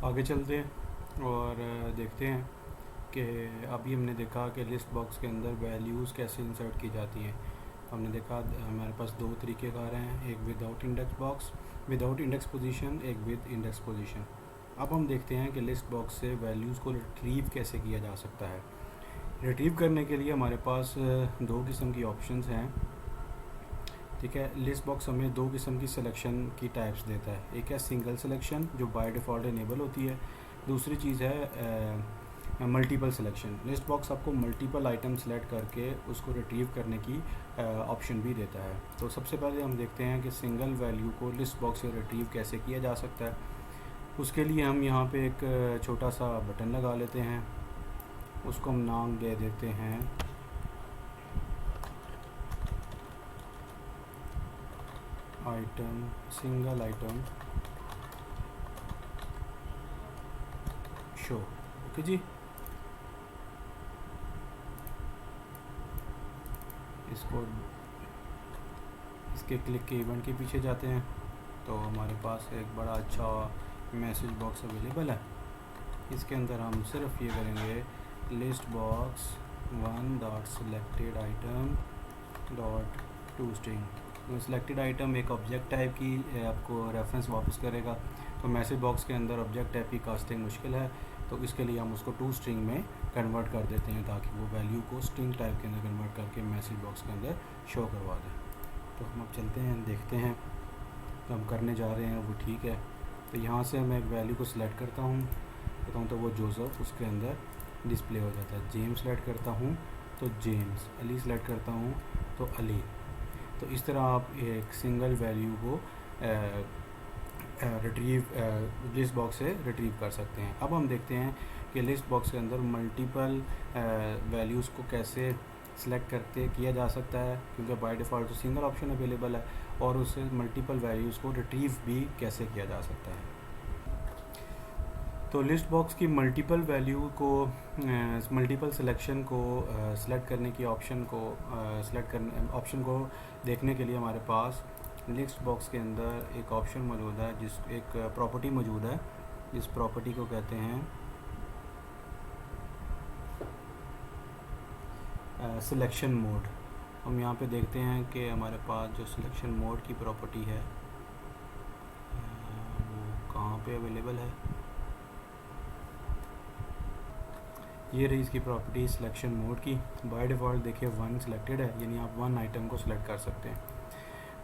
आगे चलते हैं और देखते हैं कि अभी हमने देखा कि लिस्ट बॉक्स के अंदर वैल्यूज़ कैसे इंसर्ट की जाती हैं। हमने देखा हमारे पास दो तरीक़ेकार हैं, एक without index box without index position, एक विद इंडेक्स पोजीशन। अब हम देखते हैं कि लिस्ट बॉक्स से वैल्यूज़ को रिट्रीव कैसे किया जा सकता है। रिट्रीव करने के लिए हमारे पास दो किस्म की ऑप्शंस हैं। ठीक है, लिस्ट बॉक्स हमें दो किस्म की सिलेक्शन की टाइप्स देता है। एक है सिंगल सिलेक्शन जो बाय डिफ़ॉल्ट इनेबल होती है, दूसरी चीज़ है मल्टीपल सिलेक्शन। लिस्ट बॉक्स आपको मल्टीपल आइटम सेलेक्ट करके उसको रिट्रीव करने की ऑप्शन भी देता है। तो सबसे पहले हम देखते हैं कि सिंगल वैल्यू को लिस्ट बॉक्स से रिट्रीव कैसे किया जा सकता है। उसके लिए हम यहाँ पे एक छोटा सा बटन लगा लेते हैं, उसको हम नाम दे देते हैं item, single item show. Okay जी, इसके क्लिक के इवेंट के पीछे जाते हैं तो हमारे पास एक बड़ा अच्छा मैसेज बॉक्स अवेलेबल है। इसके अंदर हम सिर्फ ये करेंगे list box one dot selected item dot to string. Selected item एक ऑब्जेक्ट टाइप की आपको रेफरेंस वापस करेगा, तो मैसेज बॉक्स के अंदर ऑब्जेक्ट टाइप की कास्टिंग मुश्किल है, तो इसके लिए हम उसको टू स्ट्रिंग में कन्वर्ट कर देते हैं ताकि वो वैल्यू को स्ट्रिंग टाइप के अंदर कन्वर्ट करके मैसेज बॉक्स के अंदर शो करवा दें। तो हम अब चलते हैं, देखते हैं तो हम करने जा रहे हैं वो ठीक है। तो यहाँ से मैं एक वैल्यू को सिलेक्ट करता हूँ तो वो जोसेफ उसके अंदर डिस्प्ले हो जाता है। जेम्स सेलेक्ट करता हूँ तो जेम्स, अली सेलेक्ट करता हूँ तो अली। तो इस तरह आप एक सिंगल वैल्यू को रिट्रीव लिस्ट बॉक्स से रिट्रीव कर सकते हैं। अब हम देखते हैं कि लिस्ट बॉक्स के अंदर मल्टीपल वैल्यूज़ को कैसे सिलेक्ट करते किया जा सकता है, क्योंकि बाय डिफ़ॉल्ट तो सिंगल ऑप्शन अवेलेबल है, और उससे मल्टीपल वैल्यूज़ को रिट्रीव भी कैसे किया जा सकता है। तो लिस्ट बॉक्स की मल्टीपल वैल्यू को मल्टीपल सिलेक्शन को सिलेक्ट करने की ऑप्शन को देखने के लिए हमारे पास लिस्ट बॉक्स के अंदर एक ऑप्शन मौजूद है, एक प्रॉपर्टी मौजूद है, जिस प्रॉपर्टी को कहते हैं सिलेक्शन मोड। हम यहाँ पे देखते हैं कि हमारे पास जो सिलेक्शन मोड की प्रॉपर्टी है वो कहाँ पे अवेलेबल है। ये रही इसकी प्रॉपर्टी सिलेक्शन मोड की। बाय डिफ़ॉल्ट देखिए वन सिलेक्टेड है, यानी आप वन आइटम को सिलेक्ट कर सकते हैं।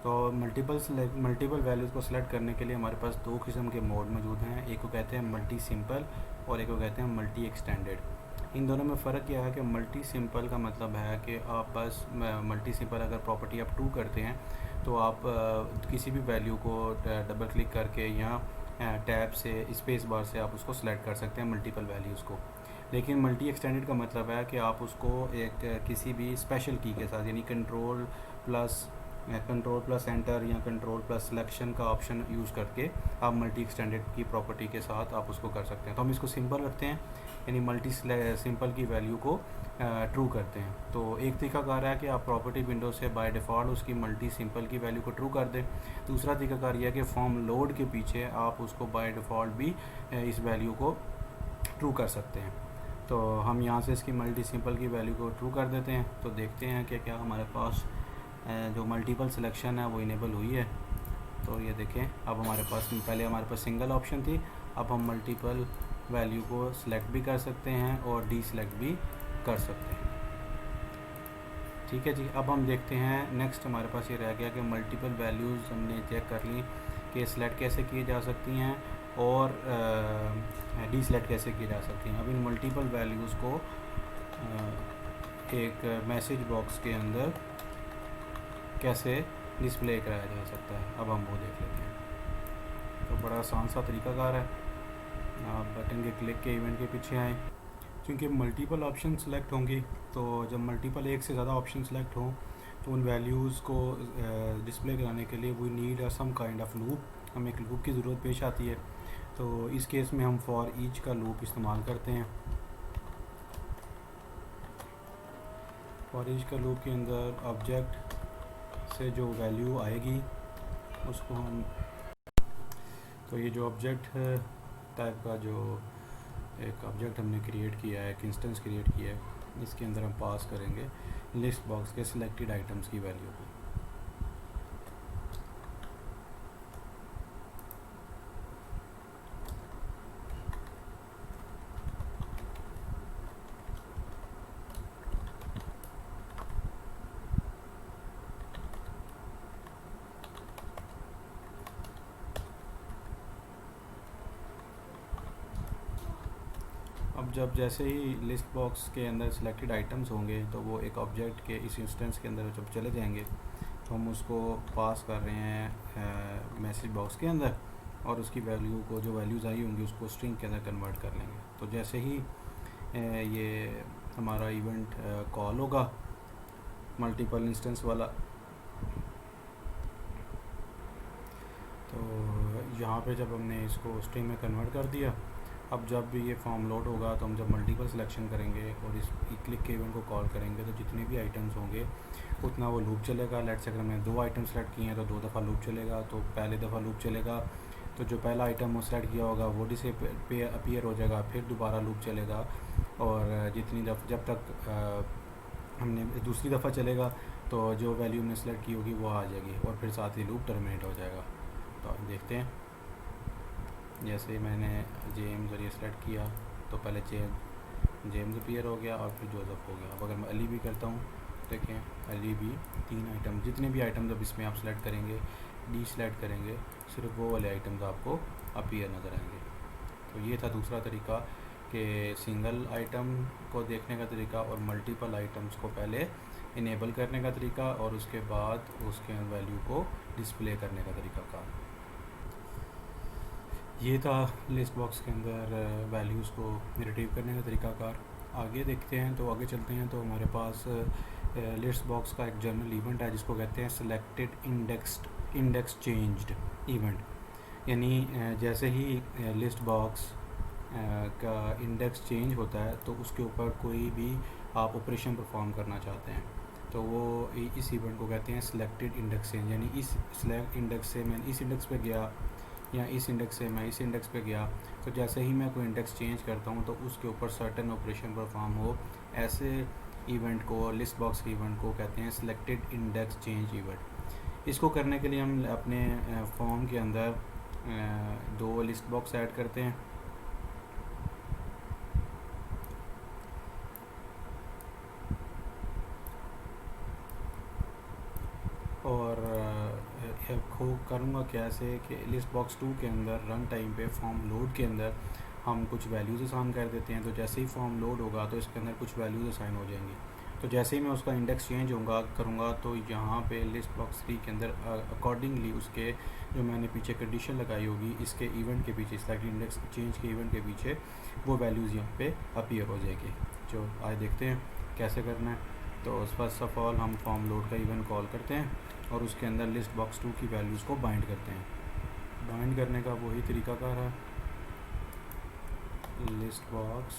तो मल्टीपल वैल्यूज़ को सिलेक्ट करने के लिए हमारे पास दो किस्म के मोड मौजूद हैं। एक को कहते हैं मल्टी सिंपल और एक को कहते हैं मल्टी एक्सटेंडेड। इन दोनों में फ़र्क क्या है कि मल्टी सिंपल का मतलब है कि आप बस मल्टी सिंपल अगर प्रॉपर्टी आप टू करते हैं तो आप किसी भी वैल्यू को डबल क्लिक करके या टैब से स्पेस बार से आप उसको सिलेक्ट कर सकते हैं मल्टीपल वैल्यूज़ को। लेकिन मल्टी एक्सटेंडेड का मतलब है कि आप उसको एक किसी भी स्पेशल की के साथ, यानी कंट्रोल प्लस एंटर या कंट्रोल प्लस सिलेक्शन का ऑप्शन यूज़ करके आप मल्टी एक्सटेंडेड की प्रॉपर्टी के साथ आप उसको कर सकते हैं। तो हम इसको सिंपल रखते हैं, यानी मल्टी सिंपल की वैल्यू को ट्रू करते हैं। तो एक तरीकाकार है कि आप प्रॉपर्टी विंडो से बाय डिफ़ॉल्ट उसकी मल्टी सिंपल की वैल्यू को ट्रू कर दें। दूसरा तरीकाकार यह है कि फॉर्म लोड के पीछे आप उसको बाय डिफ़ॉल्ट भी इस वैल्यू को ट्रू कर सकते हैं। तो हम यहाँ से इसकी मल्टी सिंपल की वैल्यू को ट्रू कर देते हैं। तो देखते हैं कि क्या हमारे पास जो मल्टीपल सिलेक्शन है वो इनेबल हुई है। तो ये देखें, अब हमारे पास पहले हमारे पास सिंगल ऑप्शन थी, अब हम मल्टीपल वैल्यू को सिलेक्ट भी कर सकते हैं और डी सिलेक्ट भी कर सकते हैं। ठीक है जी, अब हम देखते हैं नेक्स्ट हमारे पास ये रह गया कि मल्टीपल वैल्यूज़ हमने चेक कर ली कि सिलेक्ट कैसे की जा सकती हैं और डी सिलेक्ट कैसे की जा सकती हैं। अब इन मल्टीपल वैल्यूज़ को एक मैसेज बॉक्स के अंदर कैसे डिस्प्ले कराया जा सकता है, अब हम वो देख लेते हैं। तो बड़ा आसान सा तरीकाकार है, आप बटन के क्लिक के इवेंट के पीछे आएँ। क्योंकि मल्टीपल ऑप्शन सेलेक्ट होंगी, तो जब मल्टीपल एक से ज़्यादा ऑप्शन सेलेक्ट हों तो उन वैल्यूज़ को डिस्प्ले कराने के लिए we need some kind of loop, हमें एक लूप की ज़रूरत पेश आती है। तो इस केस में हम फॉर ईच का लूप इस्तेमाल करते हैं। फॉर ईच का लूप के अंदर ऑब्जेक्ट से जो वैल्यू आएगी उसको हम, तो ये जो ऑब्जेक्ट टाइप का जो एक ऑब्जेक्ट हमने क्रिएट किया है, एक इंस्टेंस क्रिएट किया है, इसके अंदर हम पास करेंगे लिस्ट बॉक्स के सिलेक्टेड आइटम्स की वैल्यू को। अब जब जैसे ही लिस्ट बॉक्स के अंदर सिलेक्टेड आइटम्स होंगे तो वो एक ऑब्जेक्ट के इस इंस्टेंस के अंदर जब चले जाएंगे तो हम उसको पास कर रहे हैं मैसेज बॉक्स के अंदर, और उसकी वैल्यू को, जो वैल्यूज़ आई होंगी उसको स्ट्रिंग के अंदर कन्वर्ट कर लेंगे। तो जैसे ही ये हमारा इवेंट कॉल होगा मल्टीपल इंस्टेंस वाला, तो यहाँ पे जब हमने इसको स्ट्रिंग में कन्वर्ट कर दिया, अब जब भी ये फॉर्म लोड होगा तो हम जब मल्टीपल सिलेक्शन करेंगे और इस क्लिक के इवेंट को कॉल करेंगे तो जितने भी आइटम्स होंगे उतना वो लूप चलेगा। लेट्स से अगर हमने 2 आइटम सेलेक्ट किए हैं तो 2 दफ़ा लूप चलेगा, तो पहले दफ़ा लूप चलेगा तो जो पहला आइटम वो सेलेक्ट किया होगा वो पे अपीयर हो जाएगा, फिर दोबारा लूप चलेगा, और जितनी जब तक हमने दूसरी दफ़ा चलेगा तो जो वैल्यू हमने सेलेक्ट की होगी वो आ जाएगी, और फिर साथ ही लूप टर्मिनेट हो जाएगा। तो देखते हैं, जैसे मैंने जेम्स और ये सेलेक्ट किया तो पहले जेम्स अपीयर हो गया और फिर जोसेफ हो गया। अब अगर मैं अली भी करता हूँ, देखें अली भी 3 आइटम, जितने भी आइटम जब इसमें आप सेलेक्ट करेंगे, डी सेलेक्ट करेंगे, सिर्फ वो वाले आइटम्स आपको अपीयर नज़र आएंगे। तो ये था दूसरा तरीका कि सिंगल आइटम को देखने का तरीका और मल्टीपल आइटम्स को पहले इनेबल करने का तरीका और उसके बाद उसके वैल्यू को डिस्प्ले करने का तरीका का। ये था लिस्ट बॉक्स के अंदर वैल्यूज़ को रिट्रीव करने का तरीकाकार। आगे देखते हैं, तो आगे चलते हैं तो हमारे पास लिस्ट बॉक्स का एक जनरल इवेंट है जिसको कहते हैं सिलेक्टेड इंडेक्स चेंज्ड इवेंट। यानी जैसे ही लिस्ट बॉक्स का इंडेक्स चेंज होता है तो उसके ऊपर कोई भी आप ऑपरेशन परफॉर्म करना चाहते हैं तो वो इस इवेंट को कहते हैं सिलेक्टेड इंडेक्स चेंज। यानी इस सिलेक्ट इंडेक्स से मैं इस इंडेक्स पे गया या इस इंडेक्स से मैं इस इंडेक्स पे गया, तो जैसे ही मैं कोई इंडेक्स चेंज करता हूँ तो उसके ऊपर सर्टेन ऑपरेशन परफॉर्म हो, ऐसे इवेंट को, लिस्ट बॉक्स के इवेंट को कहते हैं सिलेक्टेड इंडेक्स चेंज इवेंट। इसको करने के लिए हम अपने फॉर्म के अंदर 2 लिस्ट बॉक्स ऐड करते हैं। और करूँगा कैसे कि लिस्ट बॉक्स 2 के अंदर रन टाइम पे फॉर्म लोड के अंदर हम कुछ वैल्यूज़ असाइन कर देते हैं। तो जैसे ही फॉर्म लोड होगा तो इसके अंदर कुछ वैल्यूज़ असाइन हो जाएंगी। तो जैसे ही मैं उसका इंडेक्स चेंज करूँगा तो यहाँ पे लिस्ट बॉक्स 3 के अंदर अकॉर्डिंगली उसके जो मैंने पीछे कंडीशन लगाई होगी इसके इवेंट के पीछे, सिलेक्ट इंडेक्स चेंज के इवेंट के पीछे वो वैल्यूज़ यहाँ पे अपीयर हो जाएगी। जो आज देखते हैं कैसे करना है। तो फर्स्ट ऑफ ऑल हम फॉर्म लोड का इवेंट कॉल करते हैं और उसके अंदर लिस्ट बॉक्स 2 की वैल्यूज़ को बाइंड करते हैं। बाइंड करने का वही तरीकाकार है, list box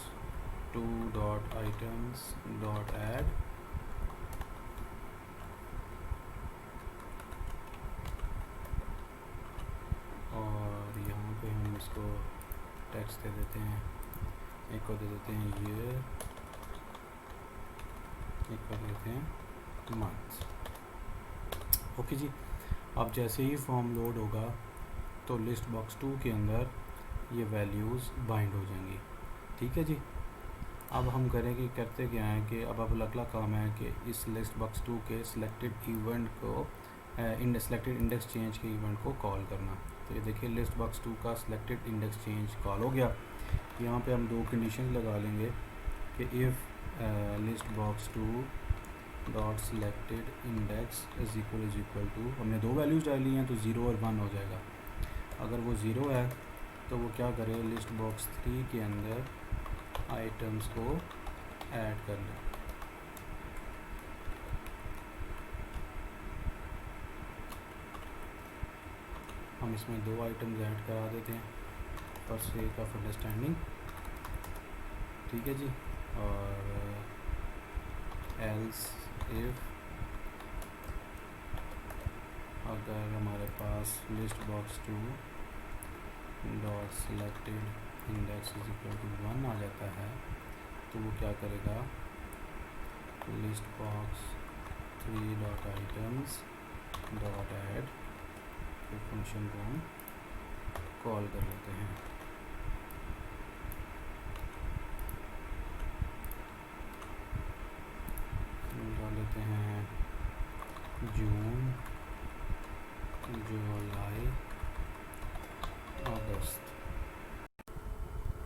2 dot items dot add, और यहाँ पे हम इसको टेक्स्ट दे देते हैं, एक को दे देते हैं ईयर, एक को देते हैं मंथ्स। ओके जी। अब जैसे ही फॉर्म लोड होगा तो लिस्ट बॉक्स 2 के अंदर ये वैल्यूज़ बाइंड हो जाएंगी। ठीक है जी। अब हम करेंगे, करते क्या है कि अब अगला काम है कि इस लिस्ट बॉक्स 2 के सिलेक्टेड इवेंट को सिलेक्टेड इंडेक्स चेंज के इवेंट को कॉल करना। तो ये देखिए लिस्ट बॉक्स 2 का सिलेक्टेड इंडेक्स चेंज कॉल हो गया। यहाँ पे हम 2 कंडीशन लगा लेंगे कि if list box 2 dot selected index is equal to, हमने 2 वैल्यूज़ डाली हैं तो 0 और 1 हो जाएगा। अगर वो 0 है तो वो क्या करे, लिस्ट बॉक्स 3 के अंदर आइटम्स को ऐड कर लें। हम इसमें 2 आइटम्स ऐड करा देते हैं फॉर सेक ऑफ अंडरस्टैंडिंग। ठीक है जी। और एल्स इफ अगर हमारे पास list box 2 dot selected index is equal to 1 आ जाता है तो वो क्या करेगा, list box 3 dot items dot add, फिर फंक्शन को हम कॉल कर लेते हैं। डाल लेते हैं जून, जुलाई, अगस्त।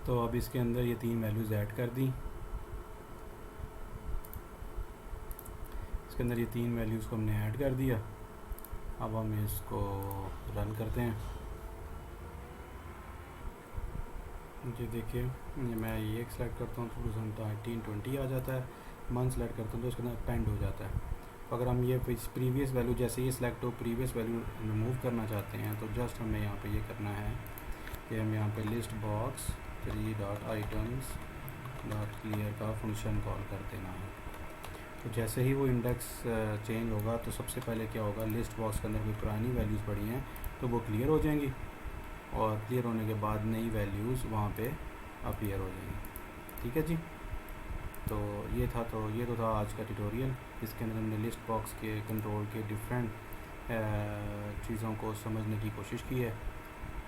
तो अब इसके अंदर ये 3 वैल्यूज़ ऐड कर दी। इसके अंदर ये 3 वैल्यूज़ को हमने ऐड कर दिया। अब हम इसको रन करते हैं। ये देखिए, मैं ये सेलेक्ट करता हूँ तो 2019-20 आ जाता है। मंथ सेलेक्ट करता हूँ तो इसके अंदर पेंड हो जाता है। तो अगर हम ये प्रीवियस वैल्यू जैसे ये सिलेक्ट हो, प्रीवियस वैल्यू रिमूव करना चाहते हैं तो जस्ट हमें यहाँ पे ये करना है कि हम यहाँ पे list box 3 dot items dot clear का फंक्शन कॉल कर देना है। तो जैसे ही वो इंडेक्स चेंज होगा तो सबसे पहले क्या होगा, लिस्ट बॉक्स के अंदर कोई पुरानी वैल्यूज़ पड़ी हैं तो वो क्लियर हो जाएंगी, और क्लियर होने के बाद नई वैल्यूज़ वहाँ पे अपीयर हो जाएंगी। ठीक है जी। तो ये तो था आज का ट्यूटोरियल। इसके अंदर हमने लिस्ट बॉक्स के कंट्रोल के डिफरेंट चीज़ों को समझने की कोशिश की है।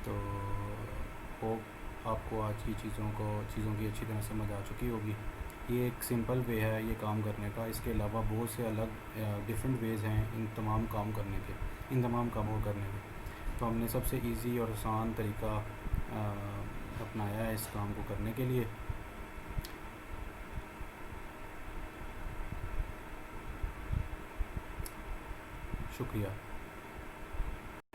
तो होप आपको आज की चीज़ों की अच्छी तरह समझ आ चुकी होगी। ये एक सिंपल वे है ये काम करने का। इसके अलावा बहुत से अलग डिफरेंट वेज़ हैं इन तमाम कामों को करने के। तो हमने सबसे इजी और आसान तरीका अपनाया है इस काम को करने के लिए। शुक्रिया।